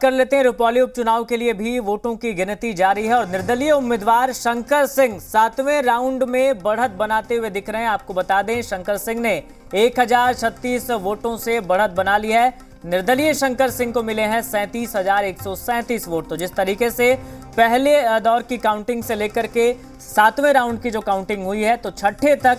कर लेते हैं। रुपौली उपचुनाव के लिए भी वोटों की गिनती जारी है और निर्दलीय उम्मीदवार शंकर सिंह 7वें राउंड में बढ़त बनाते हुए दिख रहे हैं। आपको बता दें, शंकर सिंह ने 1036 वोटों से बढ़त बना ली है। निर्दलीय शंकर सिंह को मिले हैं 37,137 वोट। तो जिस तरीके से पहले दौर की काउंटिंग से लेकर के 7वें राउंड की जो काउंटिंग हुई है, तो छठे तक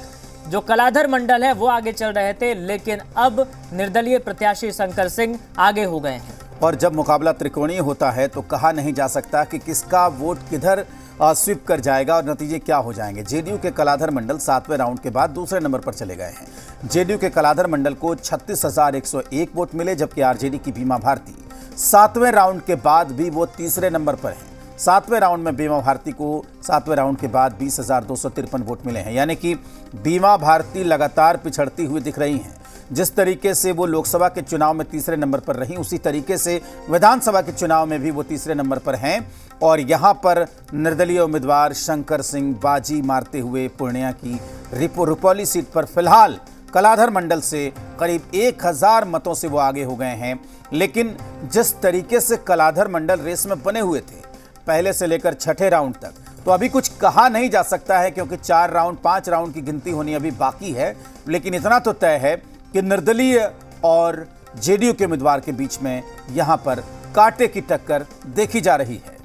जो कलाधर मंडल है वो आगे चल रहे थे, लेकिन अब निर्दलीय प्रत्याशी शंकर सिंह आगे हो गए हैं। और जब मुकाबला त्रिकोणीय होता है तो कहा नहीं जा सकता कि किसका वोट किधर स्वीप कर जाएगा और नतीजे क्या हो जाएंगे। जेडीयू के कलाधर मंडल 7वें राउंड के बाद दूसरे नंबर पर चले गए हैं। जेडीयू के कलाधर मंडल को 36,101 वोट मिले, जबकि आरजेडी की बीमा भारती 7वें राउंड के बाद भी वो तीसरे नंबर पर है। 7वें राउंड में बीमा भारती को 7वें राउंड के बाद 20,253 वोट मिले हैं, यानी कि बीमा भारती लगातार पिछड़ती हुई दिख रही हैं। जिस तरीके से वो लोकसभा के चुनाव में तीसरे नंबर पर रही, उसी तरीके से विधानसभा के चुनाव में भी वो तीसरे नंबर पर हैं। और यहाँ पर निर्दलीय उम्मीदवार शंकर सिंह बाजी मारते हुए पूर्णिया की रुपौली सीट पर फिलहाल कलाधर मंडल से करीब 1000 मतों से वो आगे हो गए हैं। लेकिन जिस तरीके से कलाधर मंडल रेस में बने हुए थे पहले से लेकर छठे राउंड तक, तो अभी कुछ कहा नहीं जा सकता है, क्योंकि 5 राउंड की गिनती होनी अभी बाकी है। लेकिन इतना तो तय है कि निर्दलीय और जेडीयू के उम्मीदवार के बीच में यहां पर कांटे की टक्कर देखी जा रही है।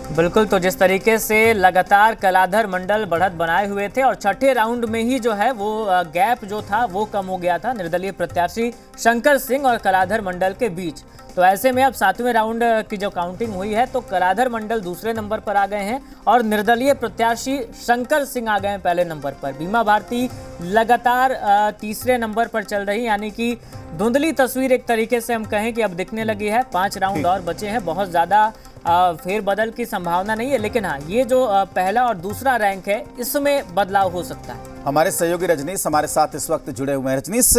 बिल्कुल, तो जिस तरीके से लगातार कलाधर मंडल बढ़त बनाए हुए थे और छठे राउंड में ही जो है वो गैप जो था वो कम हो गया था निर्दलीय प्रत्याशी शंकर सिंह और कलाधर मंडल के बीच। तो ऐसे में अब 7वें राउंड की जो काउंटिंग हुई है तो कलाधर मंडल दूसरे नंबर पर आ गए हैं और निर्दलीय प्रत्याशी शंकर सिंह आ गए हैं पहले नंबर पर। बीमा भारती लगातार तीसरे नंबर पर चल रही, यानी कि धुंधली तस्वीर एक तरीके से हम कहें कि अब दिखने लगी है। 5 राउंड और बचे हैं, बहुत ज़्यादा फेरबदल की संभावना नहीं है, लेकिन हाँ, ये जो पहला और दूसरा रैंक है इसमें बदलाव हो सकता है। हमारे सहयोगी रजनीश हमारे साथ इस वक्त जुड़े हुए हैं। रजनीश,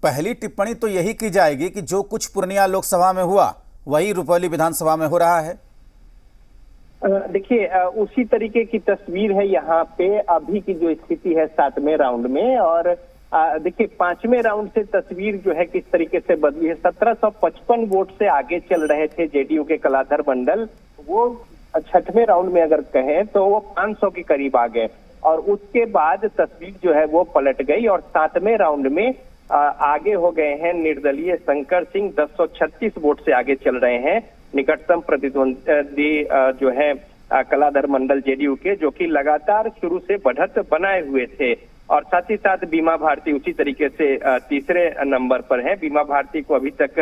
पहली टिप्पणी तो यही की जाएगी कि जो कुछ पूर्णिया लोकसभा में हुआ वही रुपौली विधानसभा में हो रहा है। देखिए, उसी तरीके की तस्वीर है यहाँ पे अभी की जो स्थिति है 7वें राउंड में। और देखिए 5वें राउंड से तस्वीर जो है किस तरीके से बदली है। 1755 वोट से आगे चल रहे थे जेडीयू के कलाधर मंडल, वो छठवें राउंड में अगर कहें तो वो 500 के करीब आ गए और उसके बाद तस्वीर जो है वो पलट गई और 7वें राउंड में आगे हो गए हैं निर्दलीय शंकर सिंह। 1036 वोट से आगे चल रहे हैं निकटतम प्रतिद्वंदी जो है कलाधर मंडल जेडीयू के, जो कि लगातार शुरू से बढ़त बनाए हुए थे। और साथ ही साथ बीमा भारती उसी तरीके से तीसरे नंबर पर है। बीमा भारती को अभी तक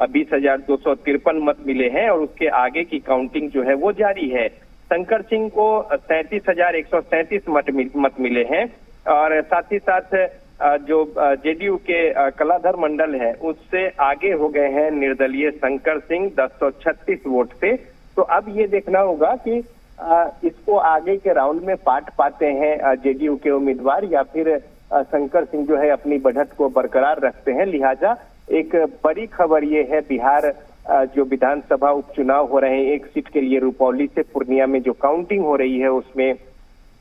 20,253 मत मिले हैं और उसके आगे की काउंटिंग जो है वो जारी है। शंकर सिंह को 37,137 मत मिले हैं और साथ ही साथ जो जेडीयू के कलाधर मंडल है उससे आगे हो गए हैं निर्दलीय शंकर सिंह 1036 वोट से। तो अब ये देखना होगा कि इसको आगे के राउंड में पाट पाते हैं जेडीयू के उम्मीदवार या फिर शंकर सिंह जो है अपनी बढ़त को बरकरार रखते हैं। लिहाजा एक बड़ी खबर ये है, बिहार जो विधानसभा उपचुनाव हो रहे हैं, एक सीट के लिए रुपौली से पूर्णिया में जो काउंटिंग हो रही है उसमें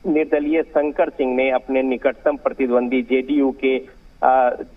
निर्दलीय शंकर सिंह ने अपने निकटतम प्रतिद्वंदी जेडीयू के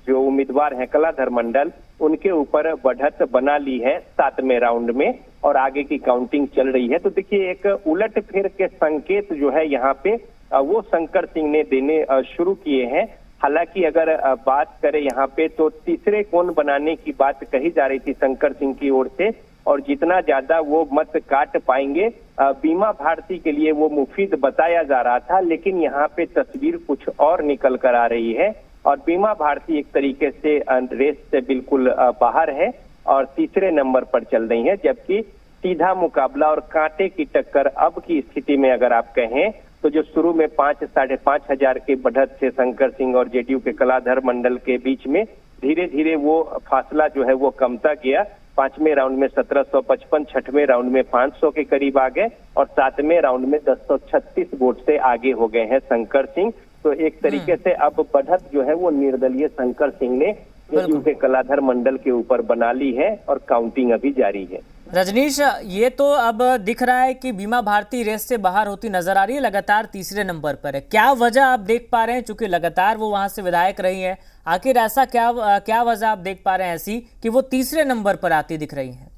जो उम्मीदवार हैं कलाधर मंडल, उनके ऊपर बढ़त बना ली है 7वें राउंड में और आगे की काउंटिंग चल रही है। तो देखिए एक उलट फेर के संकेत जो है यहाँ पे वो शंकर सिंह ने देने शुरू किए हैं। हालांकि अगर बात करें यहाँ पे तो तीसरे कोण बनाने की बात कही जा रही थी शंकर सिंह की ओर से और जितना ज्यादा वो मत काट पाएंगे बीमा भारती के लिए वो मुफीद बताया जा रहा था, लेकिन यहाँ पे तस्वीर कुछ और निकल कर आ रही है और बीमा भारती एक तरीके से रेस से बिल्कुल बाहर है और तीसरे नंबर पर चल रही है। जबकि सीधा मुकाबला और कांटे की टक्कर अब की स्थिति में अगर आप कहें तो जो शुरू में 5-साढ़े 5 हजार के बढ़त से शंकर सिंह और जेडीयू के कलाधर मंडल के बीच में धीरे धीरे वो फासला जो है वो कमता गया। 5वें राउंड में 1755, छठवें राउंड में 500 के करीब आ गए और 7वें राउंड में 1036 वोट से आगे हो गए हैं शंकर सिंह। तो एक तरीके से अब बढ़त जो है वो निर्दलीय शंकर सिंह ने जेडीयू के कलाधर मंडल के ऊपर बना ली है और काउंटिंग अभी जारी है। रजनीश, ये तो अब दिख रहा है कि बीमा भारती रेस से बाहर होती नजर आ रही है, लगातार तीसरे नंबर पर है। क्या वजह आप देख पा रहे हैं, चूंकि लगातार वो वहां से विधायक रही है, आखिर ऐसा क्या वजह आप देख पा रहे हैं ऐसी कि वो तीसरे नंबर पर आती दिख रही है?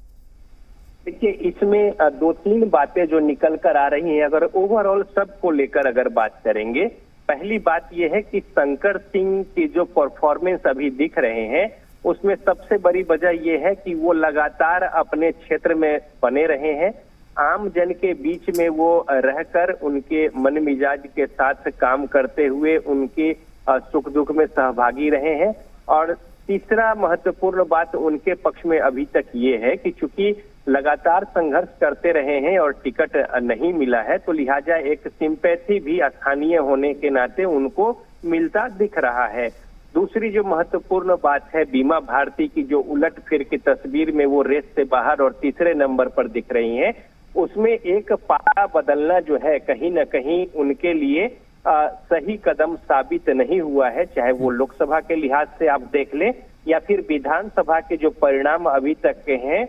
देखिए, इसमें दो तीन बातें जो निकल कर आ रही हैं, अगर ओवरऑल सबको लेकर अगर बात करेंगे, पहली बात यह है कि शंकर सिंह की जो परफॉर्मेंस अभी दिख रहे हैं, उसमें सबसे बड़ी वजह यह है कि वो लगातार अपने क्षेत्र में बने रहे हैं, आम जन के बीच में वो रहकर उनके मन मिजाज के साथ काम करते हुए उनके सुख दुख में सहभागी रहे हैं। और तीसरा महत्वपूर्ण बात उनके पक्ष में अभी तक ये है कि चूंकि लगातार संघर्ष करते रहे हैं और टिकट नहीं मिला है, तो लिहाजा एक सिंपैथी भी स्थानीय होने के नाते उनको मिलता दिख रहा है। दूसरी जो महत्वपूर्ण बात है, बीमा भारती की जो उलट फिर की तस्वीर में वो रेस से बाहर और तीसरे नंबर पर दिख रही हैं, उसमें एक पारा बदलना जो है कहीं न कहीं उनके लिए सही कदम साबित नहीं हुआ है। चाहे वो लोकसभा के लिहाज से आप देख लें या फिर विधानसभा के जो परिणाम अभी तक के हैं,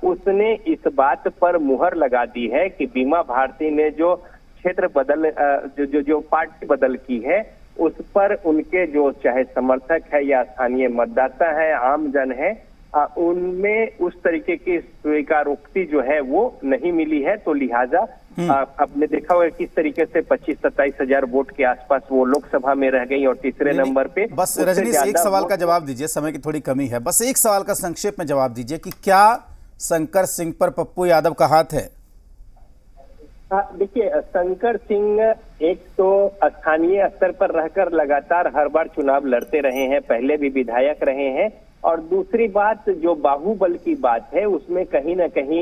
उसने इस बात पर मुहर लगा दी है कि बीमा भारती ने जो क्षेत्र बदल जो पार्टी बदल की है, उस पर उनके जो चाहे समर्थक है या स्थानीय मतदाता है, आम जन है, उनमें उस तरीके की स्वीकारोक्ति जो है वो नहीं मिली है। तो लिहाजा आपने देखा होगा किस तरीके से 25-27 हजार वोट के आसपास वो लोकसभा में रह गई और तीसरे नंबर पे। बस रजनीश, एक सवाल का जवाब दीजिए, समय की थोड़ी कमी है, बस एक सवाल का संक्षेप में जवाब दीजिए कि क्या शंकर सिंह पर पप्पू यादव का हाथ है? देखिए, शंकर सिंह एक तो स्थानीय स्तर पर रहकर लगातार हर बार चुनाव लड़ते रहे हैं, पहले भी विधायक रहे हैं, और दूसरी बात जो बाहुबल की बात है, उसमें कहीं ना कहीं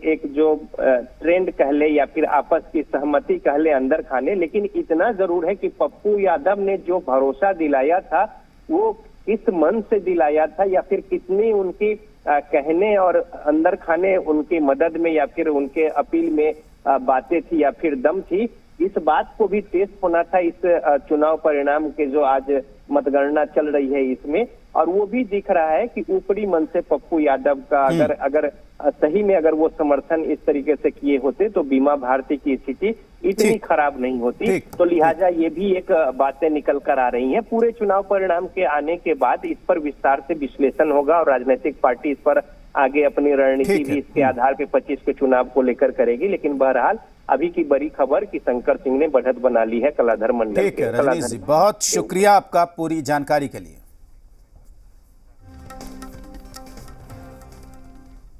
एक जो ट्रेंड कह ले या फिर आपस की सहमति कह ले अंदर खाने। लेकिन इतना जरूर है कि पप्पू यादव ने जो भरोसा दिलाया था वो किस मन से दिलाया था, या फिर कितनी उनकी कहने और अंदर खाने उनकी मदद में या फिर उनके अपील में बातें थी या फिर दम थी, इस बात को भी टेस्ट होना था इस चुनाव परिणाम के जो आज मतगणना चल रही है इसमें। और वो भी दिख रहा है कि ऊपरी मन से पप्पू यादव का अगर सही में अगर वो समर्थन इस तरीके से किए होते तो बीमा भारती की स्थिति इतनी खराब नहीं होती। तो लिहाजा ये भी एक बातें निकल कर आ रही हैं। पूरे चुनाव परिणाम के आने के बाद इस पर विस्तार से विश्लेषण होगा और राजनीतिक पार्टी इस पर आगे अपनी रणनीति भी इसके आधार पे 25 के चुनाव को लेकर करेगी। लेकिन बहरहाल अभी की बड़ी खबर कि शंकर सिंह ने बढ़त बना ली है कलाधर मंडल। ठीक है रजनीश जी, बहुत शुक्रिया आपका पूरी जानकारी के लिए।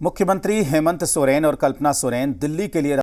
मुख्यमंत्री हेमंत सोरेन और कल्पना सोरेन दिल्ली के लिए